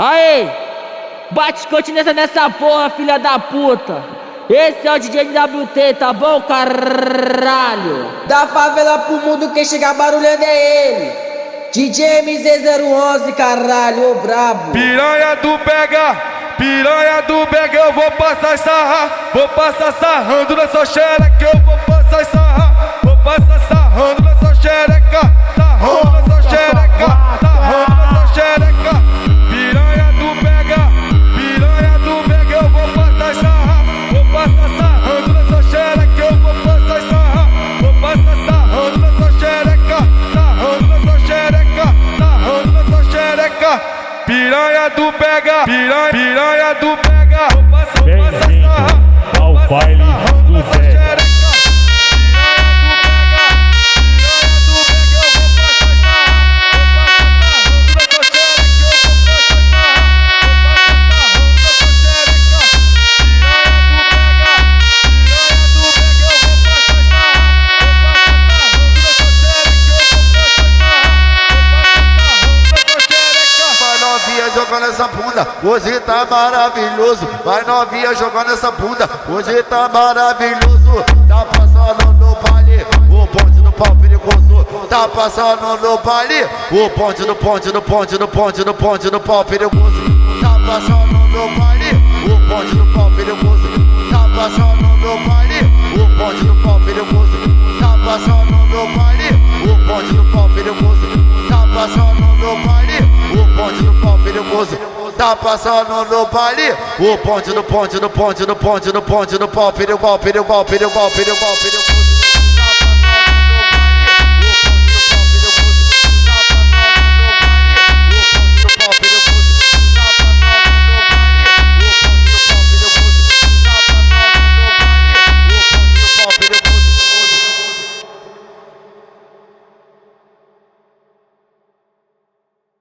Aê! Bate continência nessa porra, filha da puta! Esse é o DJ WT, tá bom, caralho? Da favela pro mundo, quem chega barulhando é ele. DJ MZ011, caralho, ô brabo. Piranha do Bega, eu vou passar sarra. Vou passar sarrando nessa xereca, eu vou passar sarra. Vou passar sarrando nessa xereca, sarrando nessa xereca, sarrando nessa xereca. Piranha do Bega, eu vou passar sarra. Vou passar sarrando nessa xereca, eu vou passar sarra. Vou passar sarrando nessa xereca, sarrando nessa xereca, sarrando nessa xereca. Piranha do Bega, piranha do Bega. Bem-vindo ao baile do Bega. Jogando essa bunda, hoje tá maravilhoso. Vai novinha jogando essa bunda, hoje tá maravilhoso. Tá passando no baile, o bonde do pau perigoso. Tá passando no baile, o bonde do pau perigoso. Tá passando no baile, o bonde do pau perigoso. Tá passando no baile, o bonde do pau perigoso. Tá passando no baile, o bonde do pau perigoso. Tá passando no baile, o bonde do pau perigoso. Tá passando no baile, o bonde do pau perigoso.